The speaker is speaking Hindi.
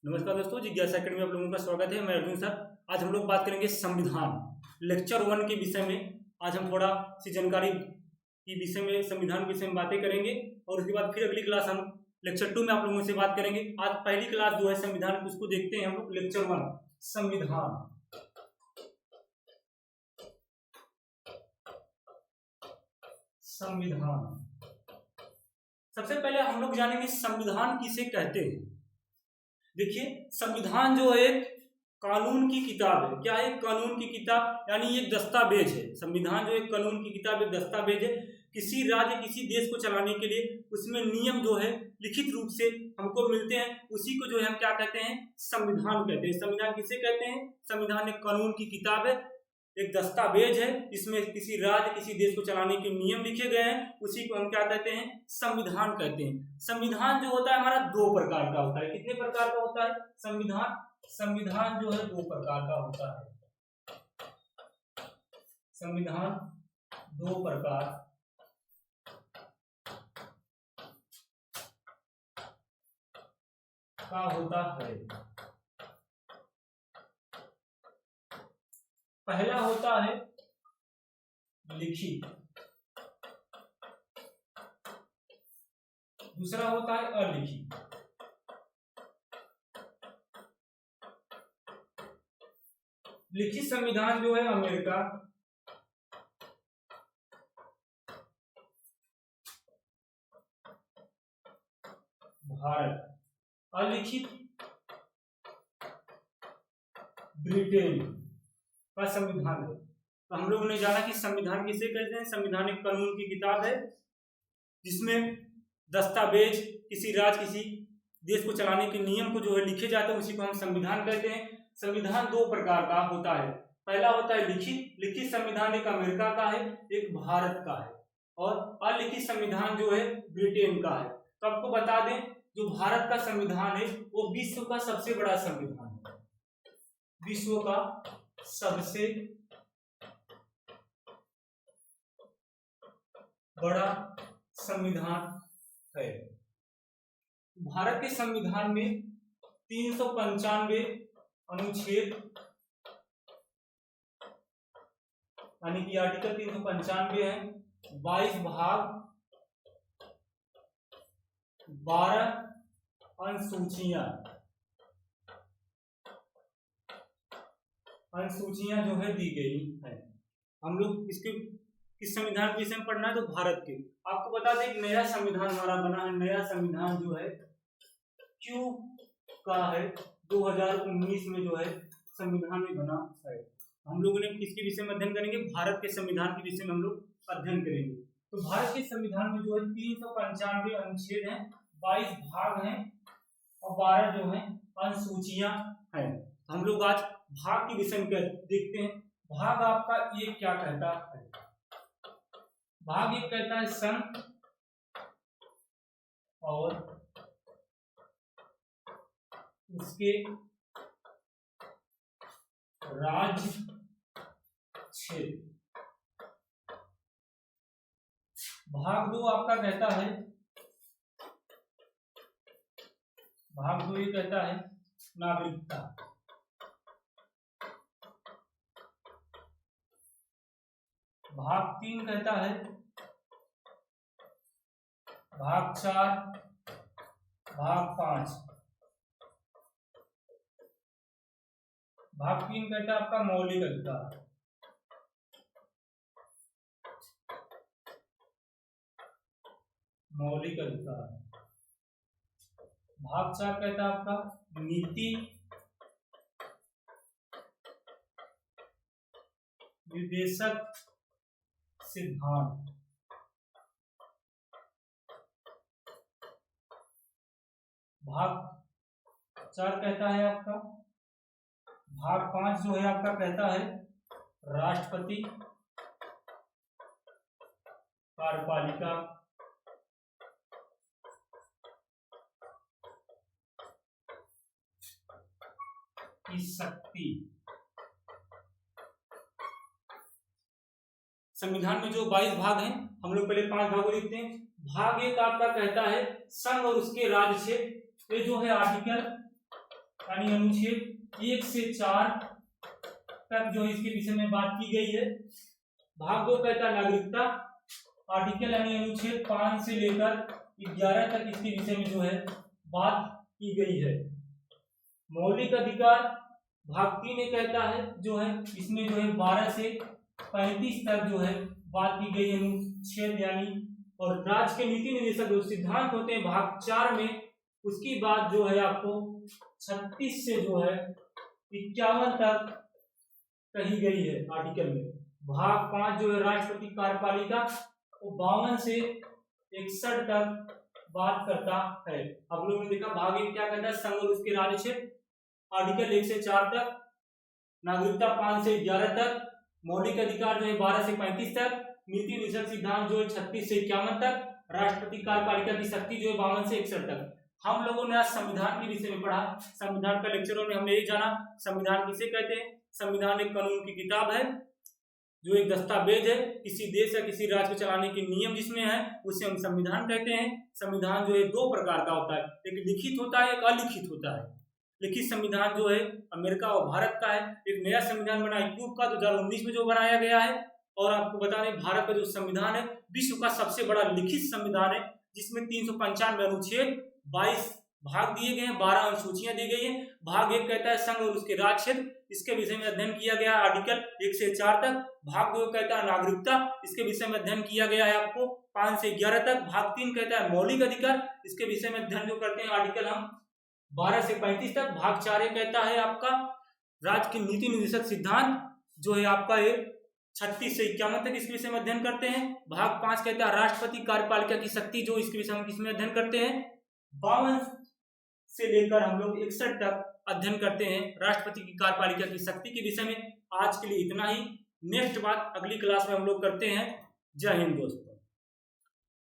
नमस्कार दोस्तों, जिज्ञासा एकेडमी में आप लोगों का स्वागत है। मैं अर्जुन सर। आज हम लोग बात करेंगे संविधान लेक्चर 1 के विषय में। आज हम थोड़ा सी जानकारी की विषय में, संविधान के विषय में बातें करेंगे और उसके बाद फिर अगली क्लास हम लेक्चर 2 में आप लोगों से बात करेंगे। आज पहली क्लास जो है संविधान, उसको देखते हैं हम लोग। लेक्चर 1 संविधान। संविधान सबसे पहले हम लोग जानेंगे संविधान किसे कहते हैं। देखिए, संविधान जो है कानून की किताब है। क्या है? कानून की किताब, यानी एक दस्तावेज है। संविधान जो है कानून की किताब, एक दस्तावेज है। किसी राज्य, किसी देश को चलाने के लिए उसमें नियम जो है लिखित रूप से हमको मिलते हैं, उसी को जो है हम क्या कहते हैं? संविधान कहते हैं। संविधान किसे कहते हैं? संविधान एक कानून की किताब है, एक दस्तावेज है। इसमें किसी राज्य, किसी देश को चलाने के नियम लिखे गए हैं, उसी को हम क्या कहते हैं? संविधान कहते हैं। संविधान जो होता है हमारा दो प्रकार का होता है। कितने प्रकार का होता है संविधान? संविधान जो है दो प्रकार का होता है। संविधान दो प्रकार का होता है। पहला होता है लिखित, दूसरा होता है अलिखित। लिखित संविधान जो है अमेरिका, भारत। अलिखित ब्रिटेन का संविधान है। तो हम लोगों ने जाना कि संविधान किसे कहते हैं। संविधान एक कानून की किताब है जिसमें दस्तावेज, किसी राज्य, किसी देश को चलाने के नियम को जो है लिखे जाते हैं, उसी को हम संविधान कहते हैं। संविधान दो प्रकार का होता है। पहला होता है लिखित। लिखित संविधान एक अमेरिका का है, एक भारत का है। और अलिखित संविधान जो है ब्रिटेन का है। तो आपको बता दें, जो भारत का संविधान है वो विश्व का सबसे बड़ा संविधान है। विश्व का सबसे बड़ा संविधान है। भारत के संविधान में 395 अनुच्छेद, यानी कि आर्टिकल 395 है। 22 भाग, 12 अनुसूचियां जो है दी गई है। हम लोग इसके किस संविधान के विषय में पढ़ना है? तो भारत के। आपको बता दें कि नया संविधान हमारा बना है। नया संविधान जो है क्यों का है, 2019 में जो है संविधान में बना है। हम लोगों ने किसके विषय में अध्ययन करेंगे? भारत के संविधान के विषय में हम लोग अध्ययन करेंगे। तो भारत के संविधान में जो है 395 अनुच्छेद हैं, 22 भाग हैं और 12 जो है अनुसूचियां हैं। हम लोग आज भाग के विषय में देखते हैं। भाग आपका ये क्या कहता है? भाग एक कहता है संघ और उसके राज्य क्षेत्र। भाग दो आपका कहता है, भाग दो ये कहता है नागरिकता। भाग 3 कहता है, भाग 4, भाग 5। भाग 3 कहता है आपका मौलिक अधिकार। मौलिक अधिकार। भाग 4 कहता है आपका नीति, विदेशक सिद्धांत। भाग 4 कहता है आपका, भाग 5 जो है आपका कहता है राष्ट्रपति, कार्यपालिका की शक्ति। संविधान में जो 22 भाग हैं, हम लोग पहले 5 भागों देखते हैं। भाग 1 आपका कहता है संघ और उसके राज्य क्षेत्र। ये जो है आर्टिकल यानी अनुच्छेद 1 से 4 तक जो है इसके विषय में बात की गई है। भाग 2 कहता है नागरिकता, आर्टिकल यानी अनुच्छेद 5 से लेकर 11 तक इसके विषय में जो है बात की गई है। मौलिक अधिकार भाग 3 ये कहता है जो है इसमें जो है 12 से 35 तक जो है बात की गई अनुच्छेद यानी, और राज्य के नीति निर्देशक जो सिद्धांत होते हैं भाग 4 में, उसकी बात जो है आपको 36 से जो है 51 तक कही गई है आर्टिकल में। भाग 5 जो है राष्ट्रपति कार्यपालिका, वो 52 से 61 तक बात करता है। अब लोगों ने देखा भाग 1 क्या कहता है, संघ और उसके राज्य क्षेत्र, आर्टिकल 1 से 4 तक, नागरिकता 5 से 11 तक, मौलिक अधिकार जो है 12 से 35 तक, नीति निर्देशक सिद्धांत जो है 36 से 51 तक, राष्ट्रपति कार्यपालिका की शक्ति जो है 52 से 61 तक। हम लोगों ने आज संविधान के विषय में पढ़ा। संविधान का लेक्चरों में हमने ये जाना संविधान किसे कहते हैं। संविधान एक कानून की किताब है, जो एक दस्तावेज है, किसी देश या किसी राज्य को चलाने के नियम जिसमें है उसे हम संविधान कहते हैं। संविधान जो है 2 प्रकार का होता है, एक लिखित होता है, एक अलिखित होता है। लिखित संविधान जो है अमेरिका और भारत का है। एक नया संविधान बना है क्यूब का 2019 में जो बनाया गया है। और आपको बता दें भारत का जो संविधान है विश्व का सबसे बड़ा लिखित संविधान है, जिसमें 395 अनुच्छेद, 22 भाग दिए गए हैं, 12 अनुसूचियां दी गई हैं। भाग 1 कहता है संघ और उसके राज्य क्षेत्र, इसके विषय में अध्ययन किया गया है आर्टिकल 1 से 4 तक। भाग 2 कहता है नागरिकता, इसके विषय में अध्ययन किया गया है आपको 5 से 11 तक। भाग 3 कहता है मौलिक अधिकार, इसके विषय में अध्ययन जो करते हैं आर्टिकल हम 12 से 35 तक। भाग 4 कहता है आपका राज्य के नीति निर्देशक सिद्धांत, जो है आपका 36 से 51 तक इसके विषय में अध्ययन करते हैं। भाग 5 कहता है राष्ट्रपति कार्यपालिका की शक्ति, जो इसके विषय में किसमें अध्ययन करते हैं 52 से लेकर हम लोग 61 तक अध्ययन करते हैं राष्ट्रपति की कार्यपालिका की शक्ति के विषय में। आज के लिए इतना ही, नेक्स्ट बात अगली क्लास में हम लोग करते हैं। जय हिंद दोस्तों।